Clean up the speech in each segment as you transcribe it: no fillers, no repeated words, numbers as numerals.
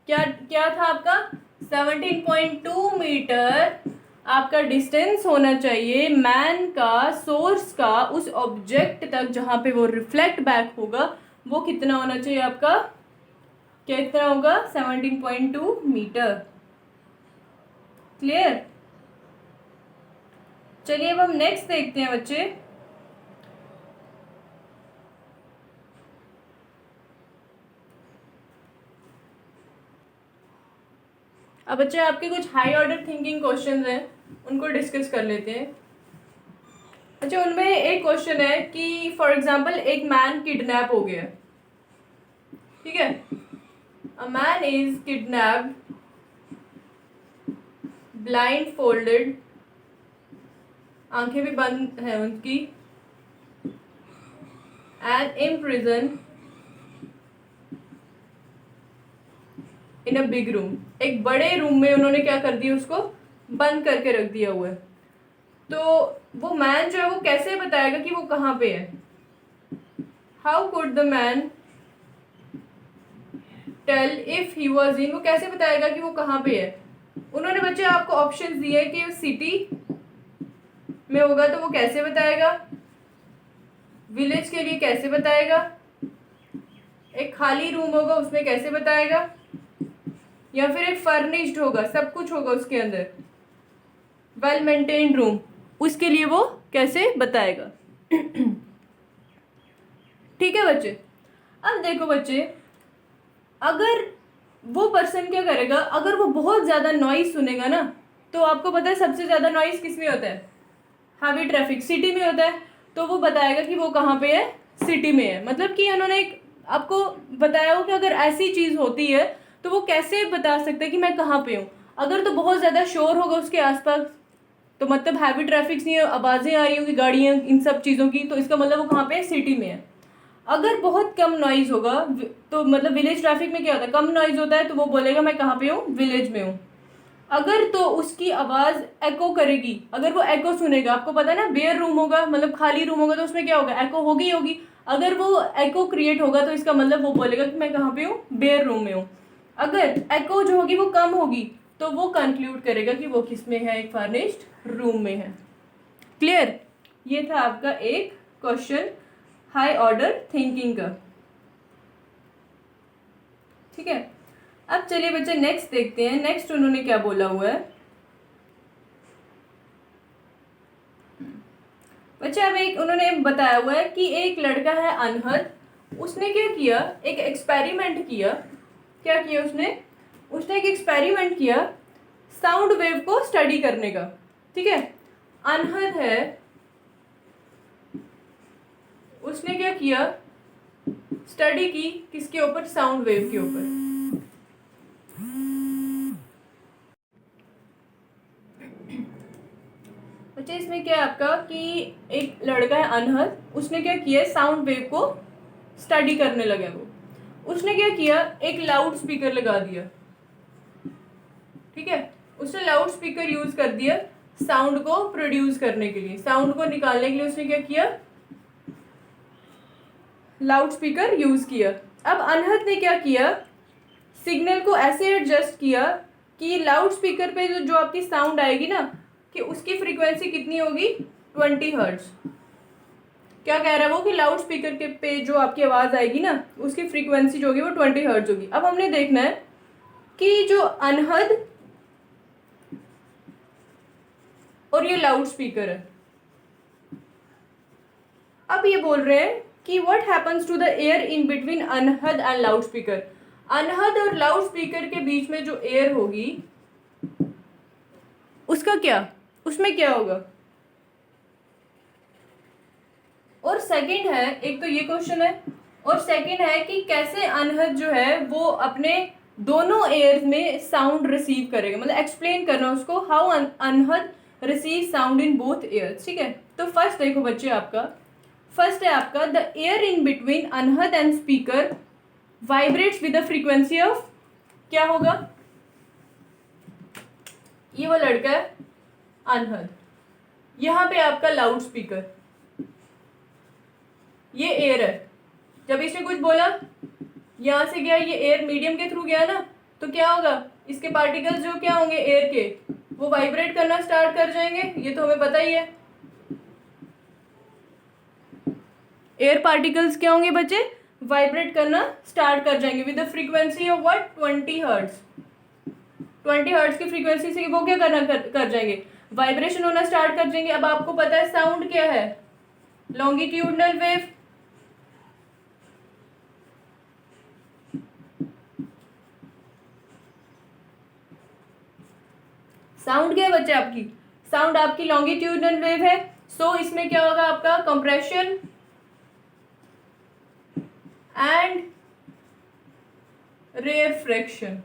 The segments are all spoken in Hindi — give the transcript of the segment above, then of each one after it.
क्या क्या था आपका 17.2 मीटर आपका डिस्टेंस होना चाहिए मैन का सोर्स का उस ऑब्जेक्ट तक जहां पे वो रिफ्लेक्ट बैक होगा, वो कितना होना चाहिए आपका, कितना होगा 17.2 मीटर। क्लियर। चलिए अब हम नेक्स्ट देखते हैं बच्चे। अब बच्चे आपके कुछ हाई ऑर्डर थिंकिंग क्वेश्चंस हैं, उनको डिस्कस कर लेते हैं। अच्छा, उनमें एक क्वेश्चन है कि फॉर एग्जांपल एक मैन किडनैप हो गया, ठीक है। A man is kidnapped blind folded, आंखें भी बंद हैं उनकी, and imprison in a big room, एक बड़े रूम में उन्होंने क्या कर दिया, उसको बंद करके रख दिया हुआ है। तो वो मैन जो है वो कैसे बताएगा कि वो कहाँ पे है? How could the man tell if he was in, वो कैसे बताएगा कि वो कहाँ पे है? उन्होंने बच्चे आपको ऑप्शन दिए कि सिटी में होगा तो वो कैसे बताएगा, विलेज के लिए कैसे बताएगा, एक खाली रूम होगा उसमें कैसे बताएगा, या फिर एक फर्निश्ड होगा, सब कुछ होगा उसके अंदर, वेल मेंटेन्ड रूम, उसके लिए वो कैसे बताएगा? ठीक है बच्चे। अब देखो बच्चे, अगर वो पर्सन क्या करेगा, अगर वो बहुत ज्यादा नॉइज सुनेगा ना, तो आपको पता है सबसे ज्यादा नॉइज किस में होता है? हैवी ट्रैफिक, सिटी में होता है। तो वो बताएगा कि वो कहाँ पे है, सिटी में है। मतलब कि उन्होंने एक आपको बताया हो कि अगर ऐसी चीज होती है तो वो कैसे बता सकते हैं कि मैं कहाँ पे हूँ। अगर तो बहुत ज्यादा शोर होगा उसके आसपास, तो मतलब हैवी ट्रैफिक नहीं है, आवाजें आ रही होंगी गाड़ियां इन सब चीजों की, तो इसका मतलब वो कहाँ पे है, सिटी में है। अगर बहुत कम नॉइज होगा, तो मतलब विलेज ट्रैफिक में क्या होता है, कम नॉइज होता है, तो वो बोलेगा मैं कहाँ पे हूँ, विलेज में हूँ। अगर तो उसकी आवाज एको करेगी, अगर वो एको सुनेगा, आपको पता है ना बेयर रूम होगा, मतलब खाली रूम होगा, तो उसमें क्या होगा, एको होगी होगी। अगर वो एको क्रिएट होगा तो इसका मतलब वो बोलेगा कि मैं कहाँ पे हूँ, बेयर रूम में हूँ। अगर एको जो होगी वो कम होगी, तो वो कंक्लूड करेगा कि वो किस में है, एक फर्निश्ड रूम में है। क्लियर। ये था आपका एक क्वेश्चन हाई ऑर्डर थिंकिंग का। ठीक है। अब चलिए बच्चे नेक्स्ट देखते हैं, नेक्स्ट उन्होंने क्या बोला हुआ है। बच्चे अब एक उन्होंने बताया हुआ है कि एक लड़का है अनहद, उसने क्या किया, एक एक्सपेरिमेंट किया। क्या किया उसने? उसने एक एक्सपेरिमेंट किया साउंड वेव को स्टडी करने का। ठीक है। अनहद है, उसने क्या किया, स्टडी की किसके ऊपर, साउंड वेव के ऊपर। बच्चे इसमें क्या है आपका कि एक लड़का है अनहद, उसने क्या किया, साउंड वेव को स्टडी करने लगे। वो उसने क्या किया, एक लाउड स्पीकर लगा दिया। ठीक है। उसने लाउड स्पीकर यूज कर दिया साउंड को प्रोड्यूस करने के लिए, साउंड को निकालने के लिए उसने क्या किया, लाउड स्पीकर यूज किया। अब अनहद ने क्या किया, सिग्नल को ऐसे एडजस्ट किया कि लाउड स्पीकर पे जो आपकी साउंड आएगी ना, कि उसकी फ्रीक्वेंसी कितनी होगी, 20 हर्ट्ज। क्या कह रहा है वो कि लाउड स्पीकर के पे जो आपकी आवाज आएगी ना, उसकी फ्रीक्वेंसी जो होगी वो 20 हर्ट्ज होगी। अब हमने देखना है कि जो अनहद और ये लाउड स्पीकर है, अब ये बोल रहे हैं कि what happens to the air in between Anhad and loud speaker. Anhad और लाउड स्पीकर के बीच में जो एयर होगी उसका क्या, उसमें क्या होगा। और सेकंड है, एक तो ये क्वेश्चन है, और सेकंड है कि कैसे अनहद जो है वो अपने दोनों एयर्स में साउंड रिसीव करेगा, मतलब एक्सप्लेन करना उसको, how Anhad receive sound in both ears. ठीक है। तो फर्स्ट देखो बच्चे, आपका फर्स्ट है आपका the air in between Anhad and speaker vibrates with the frequency of, क्या होगा, ये वो लड़का है अनहद, यहां पे आपका लाउड स्पीकर, ये एयर है। जब इसने कुछ बोला, यहां से गया, ये एयर मीडियम के थ्रू गया ना, तो क्या होगा, इसके पार्टिकल्स जो क्या होंगे एयर के, वो वाइब्रेट करना स्टार्ट कर जाएंगे, ये तो हमें पता ही है। एयर पार्टिकल्स क्या होंगे बच्चे, वाइब्रेट करना स्टार्ट कर जाएंगे with the frequency of what, 20 hertz. 20 hertz की फ्रीक्वेंसी से वो क्या करना कर जाएंगे, वाइब्रेशन होना स्टार्ट कर जाएंगे। अब आपको पता है साउंड क्या है, लॉन्गिट्यूडनल वेव। साउंड क्या है बच्चे आपकी, साउंड आपकी लॉन्गिट्यूडनल वेव है। सो इसमें क्या होगा आपका, कंप्रेशन एंड रेयरफ्रैक्शन।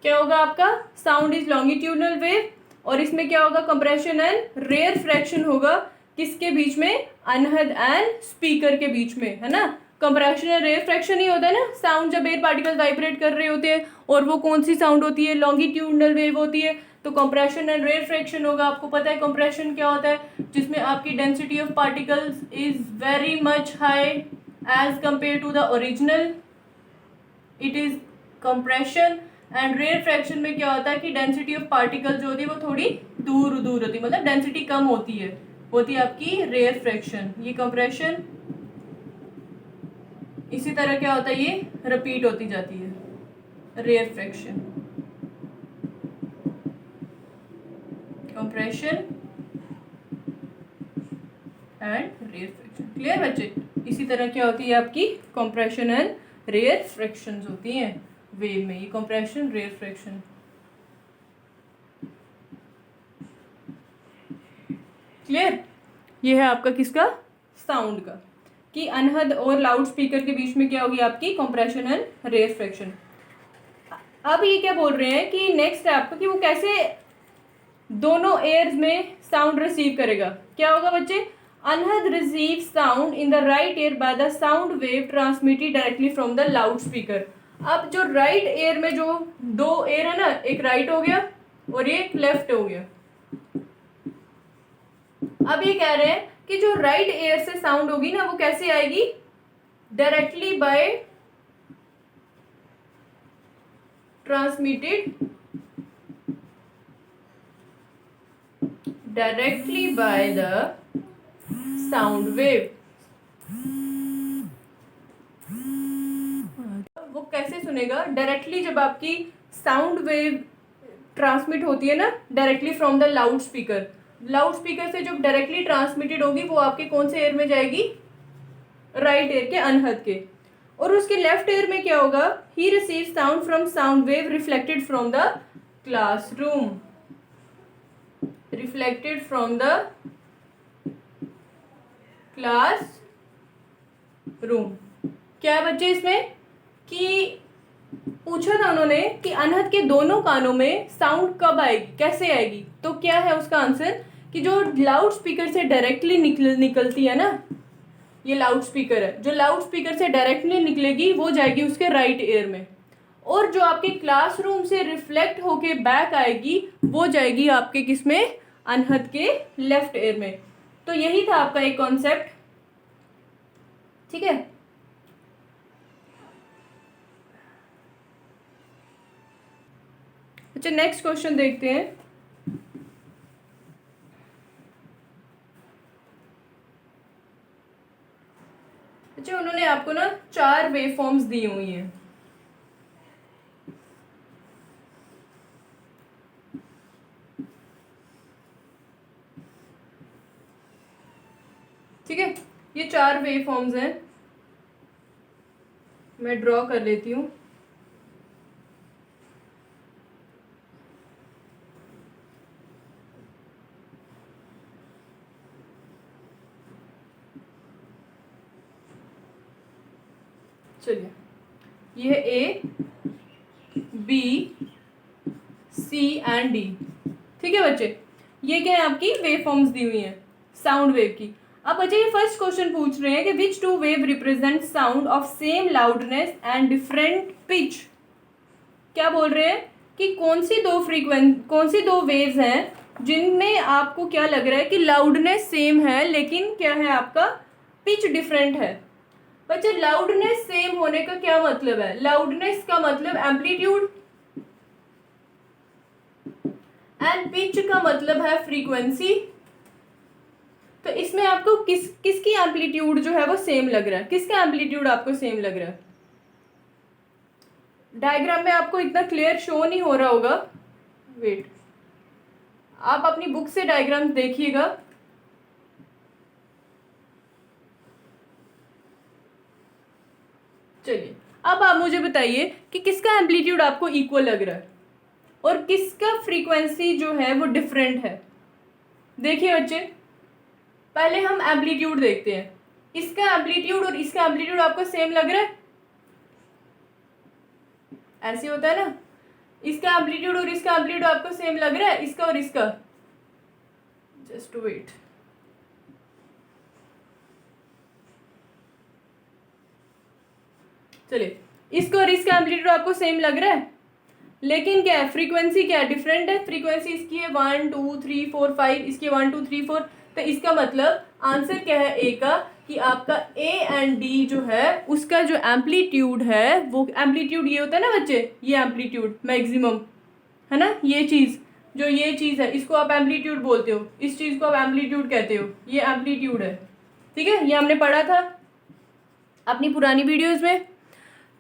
क्या होगा आपका, साउंड इज लॉन्गिट्यूडनल वेव, और इसमें क्या होगा, कंप्रेशन एंड रेयरफ्रैक्शन होगा। किसके बीच में, अनहद एंड स्पीकर के बीच में, है ना। कंप्रेशन एंड रेयरफ्रैक्शन ही होता है ना साउंड, जब एयर पार्टिकल वाइब्रेट कर रहे होते हैं, और वो कौन सी साउंड होती है, लॉन्गिट्यूडनल वेव होती है। तो कंप्रेशन एंड रेयरफ्रैक्शन होगा। आपको पता है कंप्रेशन क्या होता है, जिसमें आपकी density of particles is very much high as compare to the original, it is compression. And rarefaction में क्या होता है कि डेंसिटी ऑफ पार्टिकल जो होती है वो थोड़ी दूर दूर होती है, मतलब डेंसिटी कम होती है, होती है आपकी रेयरफ्रैक्शन। ये कंप्रेशन, इसी तरह क्या होता है, ये रिपीट होती जाती है, रेयरफ्रैक्शन, कंप्रेशन एंड रेयरफ्रैक्शन। क्लियर बच्चे, इसी तरह क्या होती है आपकी कंप्रेशन एंड रेयरफ्रैक्शन होती हैं वेव में, ये कंप्रेशन रेयरफ्रैक्शन। क्लियर, ये है आपका किसका, साउंड का, कि अनहद और लाउड स्पीकर के बीच में क्या होगी आपकी कंप्रेशन एंड रेयरफ्रैक्शन। अब ये क्या बोल रहे हैं कि नेक्स्ट है आपका कि वो कैसे दोनों एयर्स में साउंड रिसीव करेगा। क्या होगा बच्चे, Anhad receive sound in the right ear by the sound wave transmitted directly from the loud speaker. अब जो राइट एयर में जो दो एयर है ना, एक राइट हो गया और एक लेफ्ट हो गया। अब ये कह रहे हैं कि जो राइट एयर से साउंड होगी ना, वो कैसे आएगी, directly by transmitted, directly by the sound wave. वो कैसे सुनेगा, डायरेक्टली जब आपकी साउंड वेव ट्रांसमिट होती है ना directly from the loud speaker, loud speaker से जब डायरेक्टली ट्रांसमिटेड होगी वो आपके कौन से एयर में जाएगी, राइट एयर के, अनहद के। और उसके लेफ्ट एयर में क्या होगा, he receive sound from sound wave reflected from the classroom, reflected from the class room. क्या है बच्चे इसमें, कि पूछा था उन्होंने कि अनहद के दोनों कानों में साउंड कब आएगी, कैसे आएगी। तो क्या है उसका आंसर, कि जो लाउड स्पीकर से डायरेक्टली निकलती है ना, ये लाउड स्पीकर है, जो लाउड स्पीकर से डायरेक्टली निकलेगी वो जाएगी उसके राइट एयर में, और जो आपके क्लासरूम से रिफ्लेक्ट होके बैक आएगी वो जाएगी आपके किसमें, अनहद के लेफ्ट एयर में। तो यही था आपका एक कॉन्सेप्ट, ठीक है। अच्छा, नेक्स्ट क्वेश्चन देखते हैं। अच्छा, उन्होंने आपको ना 4 वेव फॉर्म्स दी हुई हैं, ठीक है। ये 4 वेव फॉर्म्स हैं, मैं ड्रॉ कर लेती हूँ। चलिए, ये ए, बी, सी एंड डी, ठीक है बच्चे। ये क्या है, आपकी वेव फॉर्म्स दी हुई हैं साउंड वेव की। अब बच्चे ये फर्स्ट क्वेश्चन पूछ रहे हैं कि विच 2 wave represent sound of same loudness and different pitch. क्या बोल रहे हैं कि कौन सी दो वेव्स हैं जिनमें आपको क्या लग रहा है कि लाउडनेस सेम है लेकिन क्या है आपका पिच डिफरेंट है। बच्चे लाउडनेस सेम होने का क्या मतलब है? लाउडनेस का मतलब एम्पलीट्यूड एंड पिच का मतलब है फ्रीक्वेंसी। तो इसमें आपको किसकी एम्पलीट्यूड जो है वो सेम लग रहा है? किसका एम्पलीट्यूड आपको सेम लग रहा है? डायग्राम में आपको इतना क्लियर शो नहीं हो रहा होगा, वेट, आप अपनी बुक से डायग्राम देखिएगा। चलिए अब आप मुझे बताइए कि किसका एम्पलीट्यूड आपको इक्वल लग रहा है और किसका फ्रीक्वेंसी जो है वो डिफरेंट है। देखिए बच्चे, पहले हम एम्पलीट्यूड देखते हैं। इसका एम्पलीट्यूड और इसका एम्पलीट्यूड आपको सेम लग रहा है? ऐसे होता है ना, इसका एम्पलीट्यूड और इसका एम्पलीट्यूड आपको सेम लग रहा है, इसका और इसका। जस्ट वेट, चलिए इसका और इसका एम्पलीट्यूड आपको सेम लग रहा है, लेकिन क्या है, फ्रीक्वेंसी क्या है, डिफरेंट है। फ्रीक्वेंसी इसकी है 1 2 3 4 5, इसकी 1 2 3 4। तो इसका मतलब आंसर क्या है ए का, कि आपका ए एंड डी जो है उसका जो एम्पलीट्यूड है वो एम्पलीट्यूड ये होता है ना बच्चे, ये एम्पलीट्यूड मैक्सिमम है ना, ये चीज़ जो ये चीज़ है इसको आप एम्पलीट्यूड बोलते हो, इस चीज़ को आप एम्पलीट्यूड कहते हो, ये एम्पलीट्यूड है। ठीक है, ये हमने पढ़ा था अपनी पुरानी वीडियोज़ में।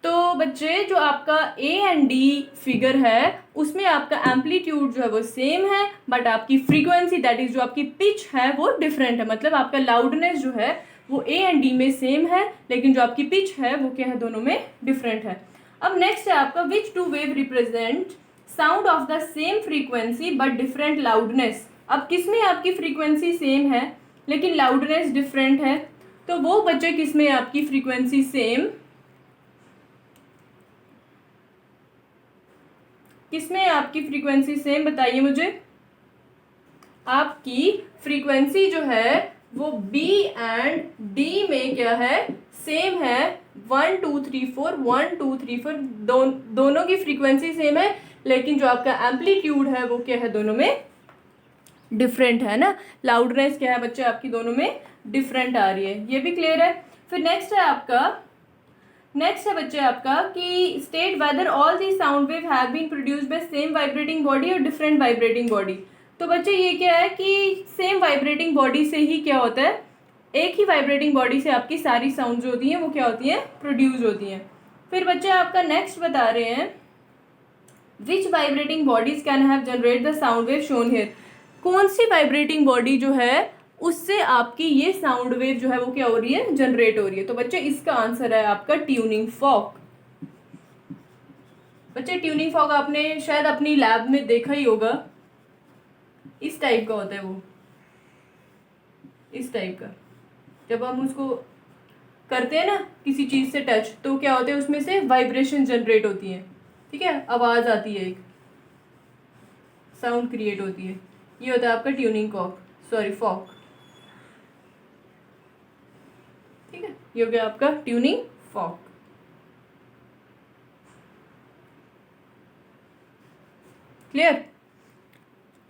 तो बच्चे जो आपका ए एंड डी फिगर है उसमें आपका एम्पलीट्यूड जो है वो सेम है, बट आपकी फ्रीक्वेंसी दैट इज जो आपकी पिच है वो डिफरेंट है। मतलब आपका लाउडनेस जो है वो ए एंड डी में सेम है, लेकिन जो आपकी पिच है वो क्या है, दोनों में डिफरेंट है। अब नेक्स्ट है आपका which two wave represent sound of the same frequency but different loudness. अब किसमें आपकी फ्रीक्वेंसी सेम है लेकिन लाउडनेस डिफरेंट है? तो वो बच्चे किसमें आपकी फ्रीक्वेंसी सेम, किसमें आपकी फ्रीक्वेंसी सेम, बताइए मुझे। आपकी फ्रीक्वेंसी जो है वो बी एंड डी में क्या है, सेम है। 1 2 3 4 1 2 3 4 दोनों की फ्रीक्वेंसी सेम है, लेकिन जो आपका एम्पलीट्यूड है वो क्या है, दोनों में डिफरेंट है ना। लाउडनेस क्या है बच्चे आपकी दोनों में डिफरेंट आ रही है, ये भी क्लियर है। फिर नेक्स्ट है बच्चे आपका कि state whether all the sound wave have been produced by same vibrating body और डिफरेंट वाइब्रेटिंग बॉडी। तो बच्चे ये क्या है कि सेम वाइब्रेटिंग बॉडी से ही क्या होता है, एक ही वाइब्रेटिंग बॉडी से आपकी सारी साउंड जो होती हैं वो क्या होती हैं, प्रोड्यूस होती हैं। फिर बच्चे आपका नेक्स्ट बता रहे हैं which vibrating bodies can have generate the sound wave shown here. कौन सी वाइब्रेटिंग बॉडी जो है उससे आपकी ये साउंड वेव जो है वो क्या हो रही है, जनरेट हो रही है। तो बच्चे इसका आंसर है आपका ट्यूनिंग फॉर्क। बच्चे ट्यूनिंग फॉर्क आपने शायद अपनी लैब में देखा ही होगा, इस टाइप का होता है वो, इस टाइप का। जब हम उसको करते हैं ना किसी चीज से टच, तो क्या होता है उसमें से वाइब्रेशन जनरेट होती है, ठीक है, आवाज आती है, एक साउंड क्रिएट होती है। ये होता है आपका ट्यूनिंग फॉर्क। ठीक है, ये हो गया आपका ट्यूनिंग फॉर्क। क्लियर।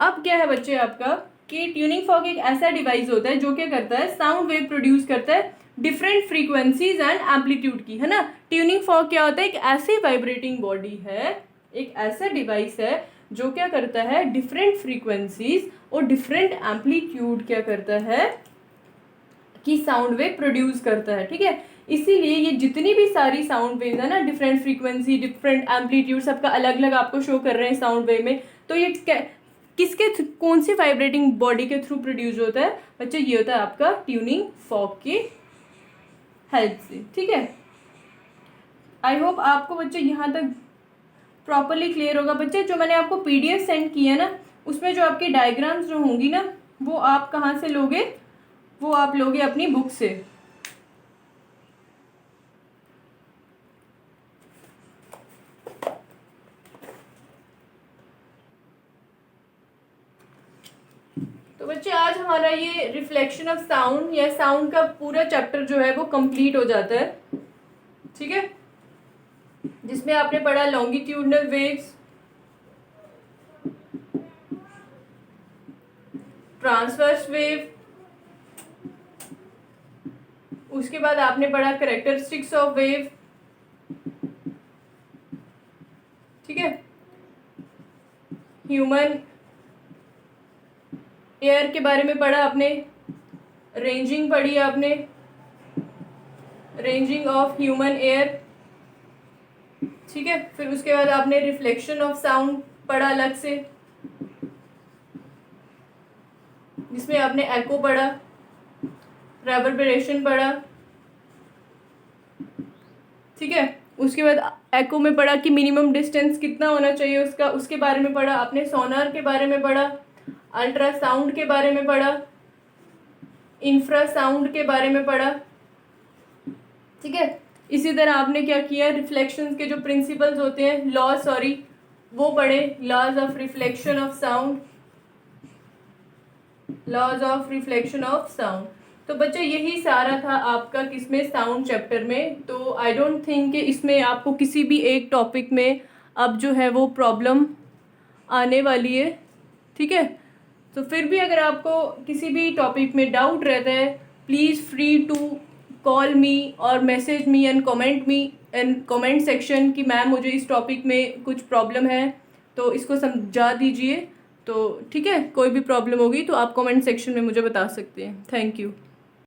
अब क्या है बच्चे आपका कि ट्यूनिंग फॉर्क एक ऐसा डिवाइस होता है जो क्या करता है, साउंड वेव प्रोड्यूस करता है डिफरेंट फ्रीक्वेंसीज एंड एम्पलीट्यूड की, है ना। ट्यूनिंग फॉर्क क्या होता है, एक ऐसी वाइब्रेटिंग बॉडी है, एक ऐसा डिवाइस है जो क्या करता है, डिफरेंट फ्रीक्वेंसीज और डिफरेंट एम्पलीट्यूड क्या करता है कि साउंड वेव प्रोड्यूस करता है। ठीक है, इसीलिए ये जितनी भी सारी साउंड वेव है ना, डिफरेंट फ्रीक्वेंसी डिफरेंट एम्पलीट्यूड सबका अलग अलग आपको शो कर रहे हैं साउंड वेव में, तो ये किसके कौन सी वाइब्रेटिंग बॉडी के थ्रू प्रोड्यूस होता है बच्चे, ये होता है आपका ट्यूनिंग फॉर्क की हेल्प से। ठीक है, आई होप आपको बच्चे यहाँ तक प्रॉपरली क्लियर होगा। बच्चे जो मैंने आपको पीडीएफ सेंड की है ना, उसमें जो आपकी डायग्राम्स जो होंगी ना, वो आप कहाँ से लोगे, वो आप लोगे अपनी बुक से। तो बच्चे आज हमारा ये रिफ्लेक्शन ऑफ साउंड या साउंड का पूरा चैप्टर जो है वो कंप्लीट हो जाता है। ठीक है, जिसमें आपने पढ़ा लॉन्गिट्यूडनल वेव्स, ट्रांसवर्स वेव, उसके बाद आपने पढ़ा कैरेक्टरिस्टिक्स ऑफ वेव, ठीक है। ह्यूमन एयर के बारे में पढ़ा आपने, रेंजिंग पढ़ी आपने, रेंजिंग ऑफ ह्यूमन एयर, ठीक है। फिर उसके बाद आपने रिफ्लेक्शन ऑफ साउंड पढ़ा अलग से, जिसमें आपने एको पढ़ा, रेवर्बरेशन पढ़ा, ठीक है। उसके बाद एको में पढ़ा कि मिनिमम डिस्टेंस कितना होना चाहिए उसका, उसके बारे में पढ़ा आपने। सोनार के बारे में पढ़ा, अल्ट्रासाउंड के बारे में पढ़ा, इंफ्रासाउंड के बारे में पढ़ा, ठीक है। इसी तरह आपने क्या किया, रिफ्लेक्शंस के जो प्रिंसिपल्स होते हैं, लॉ सॉरी वो पढ़े, laws of reflection of sound, laws of reflection of sound. तो बच्चे यही सारा था आपका किसमें, साउंड चैप्टर में। तो आई डोंट थिंक कि इसमें आपको किसी भी एक टॉपिक में अब जो है वो प्रॉब्लम आने वाली है, ठीक है। तो फिर भी अगर आपको किसी भी टॉपिक में डाउट रहता है, please free to call me और message me and comment section कि मैम मुझे इस टॉपिक में कुछ प्रॉब्लम है तो इसको समझा दीजिए। तो ठीक है, कोई भी प्रॉब्लम होगी तो आप कमेंट सेक्शन में मुझे बता सकते हैं। Thank you.